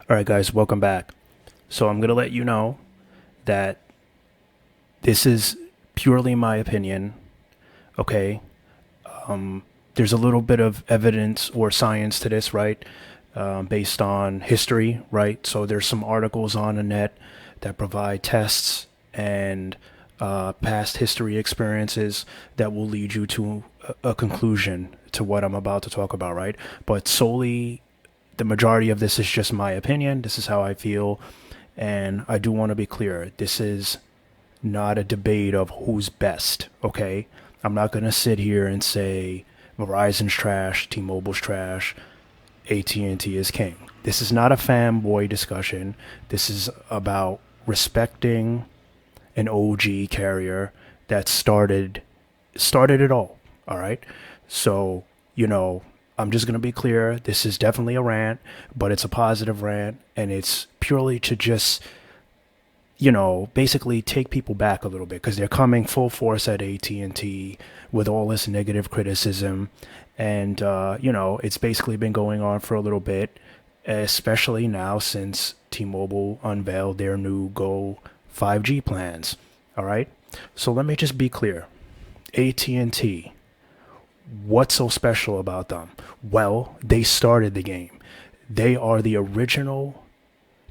All right, guys, welcome back. So I'm going to let you know that this is purely my opinion, okay? There's a little bit of evidence or science to this, right? Based on history, right? So there's some articles on the net that provide tests and past history experiences that will lead you to a conclusion to what I'm about to talk about, right? But solely the majority of this is just my opinion. This is how I feel. And I do want to be clear. This is not a debate of who's best, okay? I'm not going to sit here and say Verizon's trash, T-Mobile's trash, AT&T is king. This is not a fanboy discussion. This is about respecting an OG carrier that started it all right? So, I'm just going to be clear. This is definitely a rant, but it's a positive rant, and it's purely to just, basically take people back a little bit because they're coming full force at AT&T with all this negative criticism. And, it's basically been going on for a little bit, especially now since T-Mobile unveiled their new Go 5G plans. All right. So let me just be clear. AT&T, what's so special about them? Well, they started the game. They are the original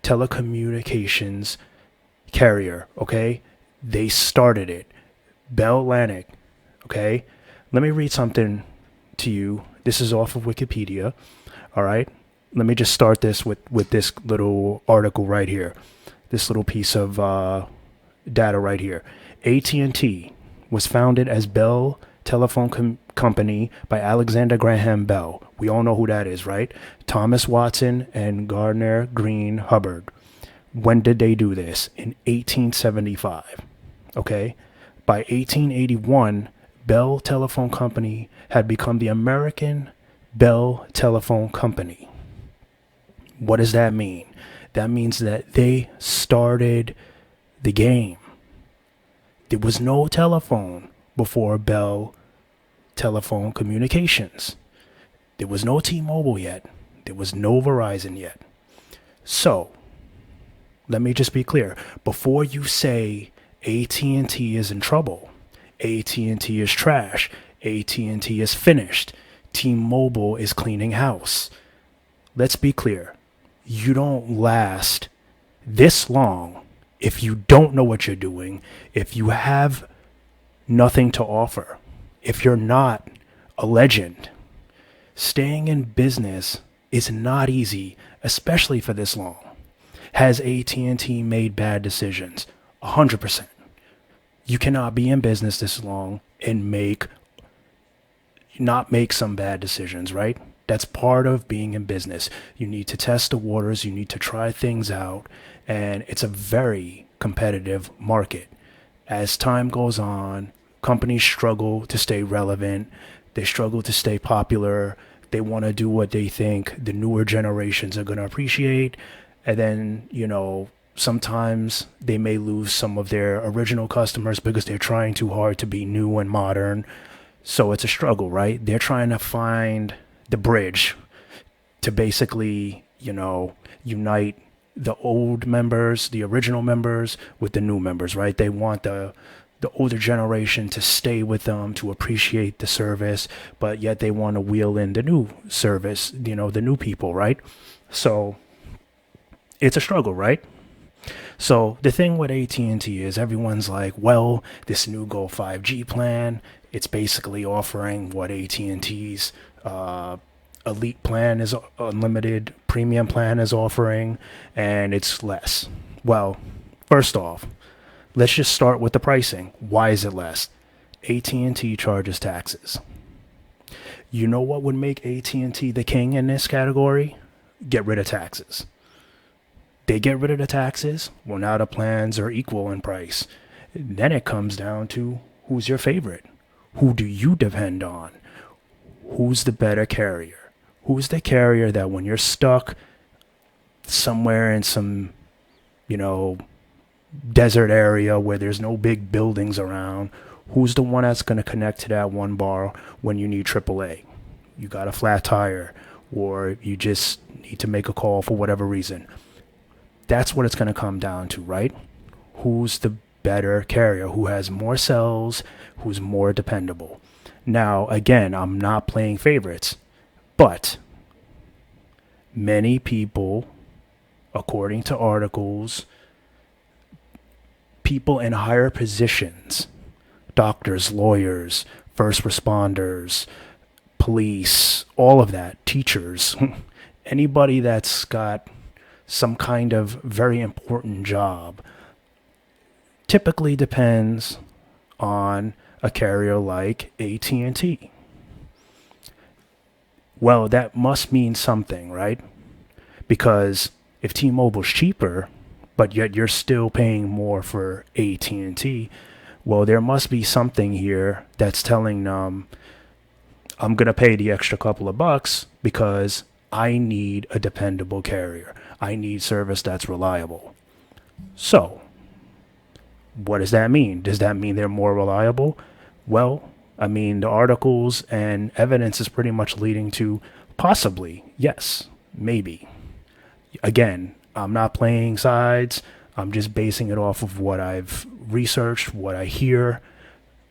telecommunications carrier, okay? They started it. Bell Atlantic, okay? Let me read something to you. This is off of Wikipedia, all right? Let me just start this with this little article right here. This little piece of data right here. AT&T was founded as Bell Telephone Company by Alexander Graham Bell. We all know who that is, right? Thomas Watson and Gardner Green Hubbard. When did they do this? In 1875. Okay? By 1881, Bell Telephone Company had become the American Bell Telephone Company. What does that mean? That means that they started the game. There was no telephone before Bell Telephone Communications. There was no T-Mobile yet. There was no Verizon yet. So, let me just be clear. Before you say AT&T is in trouble, AT&T is trash, AT&T is finished, T-Mobile is cleaning house, let's be clear. You don't last this long if you don't know what you're doing, if you have nothing to offer, if you're not a legend. Staying in business is not easy, especially for this long. Has AT&T made bad decisions? 100%. You cannot be in business this long and not make some bad decisions, right? That's part of being in business. You need to test the waters. You need to try things out. And it's a very competitive market. As time goes on, companies struggle to stay relevant. They struggle to stay popular. They want to do what they think the newer generations are going to appreciate. And then, sometimes they may lose some of their original customers because they're trying too hard to be new and modern. So it's a struggle, right? They're trying to find the bridge to basically, unite the old members, the original members with the new members, right? They want the older generation to stay with them, to appreciate the service, but yet they want to wheel in the new service, the new people, right? So it's a struggle, right? So the thing with AT&T is everyone's like, well, this new Go 5G plan, it's basically offering what AT&T's elite plan is, unlimited premium plan is offering, and it's less. Well, first off, let's just start with the pricing. Why is it less? AT&T charges taxes. You know what would make AT&T the king in this category? Get rid of taxes. They get rid of the taxes, well, now the plans are equal in price. Then it comes down to who's your favorite? Who do you depend on? Who's the better carrier? Who's the carrier that when you're stuck somewhere in some, desert area where there's no big buildings around, who's the one that's going to connect to that one bar when you need AAA? You got a flat tire, or you just need to make a call for whatever reason. That's what it's going to come down to, right? Who's the better carrier? Who has more cells? Who's more dependable? Now, again, I'm not playing favorites, but many people, according to articles, people in higher positions, doctors, lawyers, first responders, police, all of that, teachers, anybody that's got some kind of very important job, typically depends on a carrier like AT&T. Well, that must mean something, right? Because if T-Mobile's cheaper, but yet you're still paying more for AT&T, well, there must be something here that's telling them, I'm going to pay the extra couple of bucks because I need a dependable carrier. I need service that's reliable. So, what does that mean? Does that mean they're more reliable? Well, I mean, the articles and evidence is pretty much leading to possibly, yes, maybe. Again, I'm not playing sides. I'm just basing it off of what I've researched, what I hear,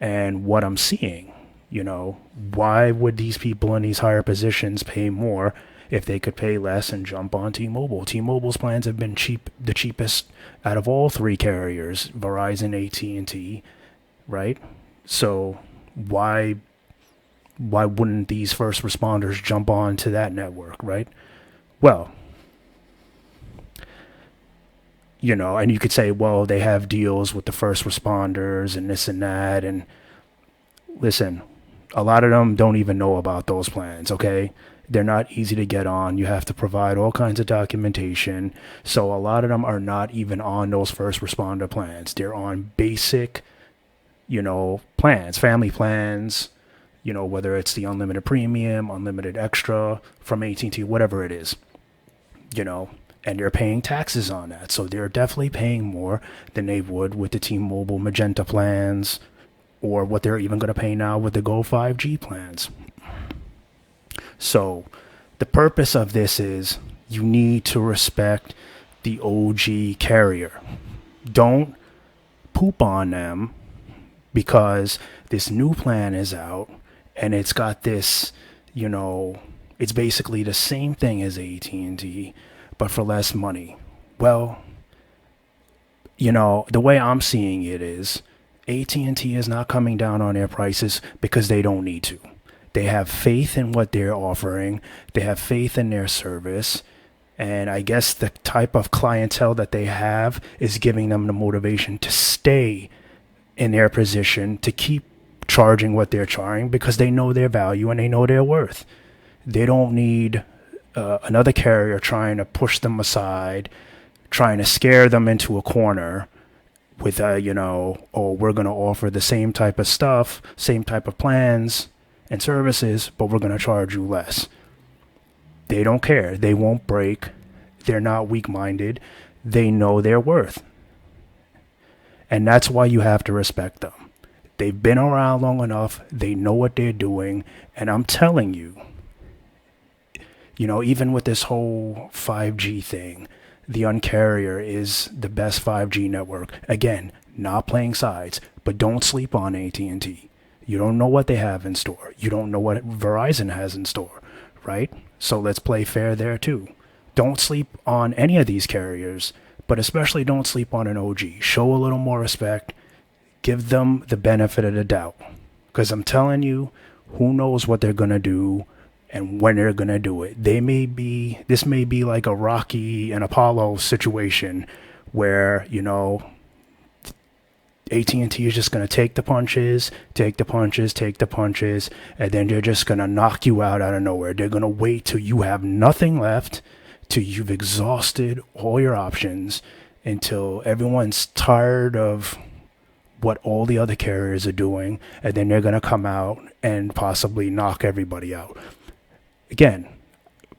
and what I'm seeing. You know, why would these people in these higher positions pay more if they could pay less and jump on T-Mobile? T-Mobile's plans have been the cheapest out of all three carriers, Verizon, AT&T, right? So why wouldn't these first responders jump on to that network, right? Well, you know, and you could say, well, they have deals with the first responders and this and that. And listen, a lot of them don't even know about those plans, okay? They're not easy to get on. You have to provide all kinds of documentation. So a lot of them are not even on those first responder plans. They're on basic, you know, plans, family plans, you know, whether it's the unlimited premium, unlimited extra from AT&T, whatever it is, you know, and they're paying taxes on that. So they're definitely paying more than they would with the T-Mobile Magenta plans or what they're even going to pay now with the Go 5G plans. So the purpose of this is you need to respect the OG carrier. Don't poop on them because this new plan is out and it's got this, you know, it's basically the same thing as AT&T, but for less money. Well, you know, the way I'm seeing it is AT&T is not coming down on their prices because they don't need to. They have faith in what they're offering. They have faith in their service. And I guess the type of clientele that they have is giving them the motivation to stay in their position, to keep charging what they're charging because they know their value and they know their worth. They don't need another carrier trying to push them aside, trying to scare them into a corner with, you know, oh, we're going to offer the same type of stuff, same type of plans and services, but we're going to charge you less. They don't care. They won't break. They're not weak-minded. They know their worth. And that's why you have to respect them. They've been around long enough. They know what they're doing. And I'm telling you, you know, even with this whole 5G thing, the Un-carrier is the best 5G network. Again, not playing sides, but don't sleep on AT&T. You don't know what they have in store. You don't know what Verizon has in store, right? So let's play fair there too. Don't sleep on any of these carriers, but especially don't sleep on an OG. Show a little more respect. Give them the benefit of the doubt. Because I'm telling you, who knows what they're going to do and when they're going to do it. This may be like a Rocky and Apollo situation where, you know, AT&T is just going to take the punches, and then they're just going to knock you out of nowhere. They're going to wait till you have nothing left, till you've exhausted all your options, until everyone's tired of what all the other carriers are doing, and then they're going to come out and possibly knock everybody out. Again,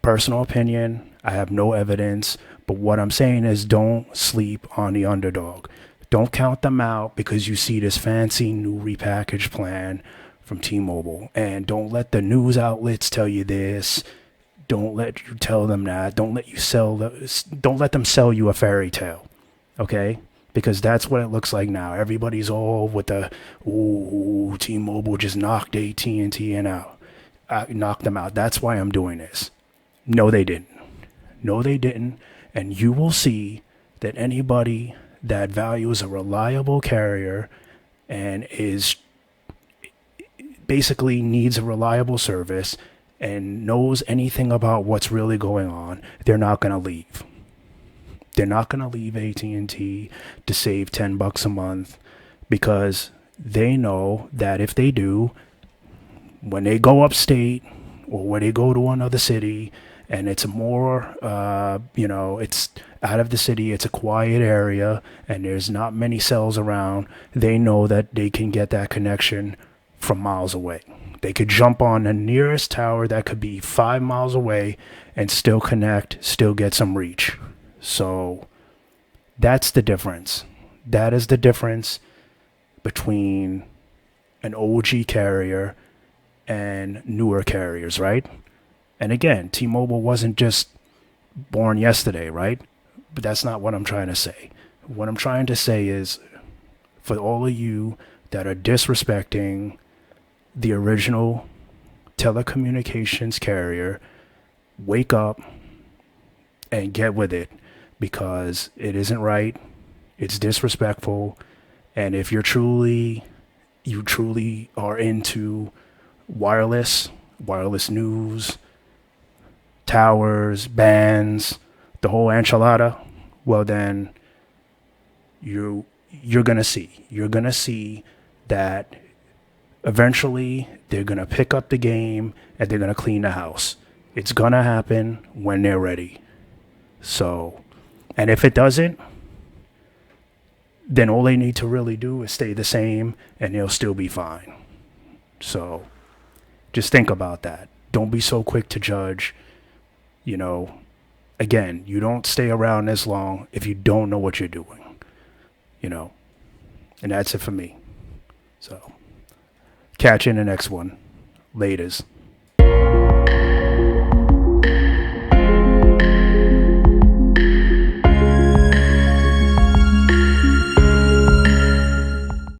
personal opinion, I have no evidence, but what I'm saying is don't sleep on the underdog. Don't count them out because you see this fancy new repackaged plan from T-Mobile. And don't let the news outlets tell you this. Don't let you tell them that. Don't let them sell you a fairy tale. Okay? Because that's what it looks like now. Everybody's all with the, ooh, T-Mobile just knocked AT&T and out. Knocked them out. That's why I'm doing this. No, they didn't. No, they didn't. And you will see that anybody that values a reliable carrier and is basically needs a reliable service and knows anything about what's really going on, they're not going to leave. They're not going to leave AT&T to save $10 a month, because they know that if they do, when they go upstate or when they go to another city and it's more, it's out of the city, it's a quiet area and there's not many cells around, they know that they can get that connection from miles away. They could jump on the nearest tower that could be 5 miles away and still connect, still get some reach. So that's the difference. That is the difference between an OG carrier and newer carriers, right? And again, T-Mobile wasn't just born yesterday, right? But that's not what I'm trying to say. What I'm trying to say is, for all of you that are disrespecting the original telecommunications carrier, wake up and get with it, because it isn't right. It's disrespectful. And if you truly are into wireless news, towers, bands, the whole enchilada, well then you're gonna see that eventually they're gonna pick up the game and they're gonna clean the house. It's gonna happen when they're ready. So, and if it doesn't, then all they need to really do is stay the same and they'll still be fine. So just think about that. Don't be so quick to judge. Again, you don't stay around this long if you don't know what you're doing. And that's it for me. So catch you in the next one. Laters.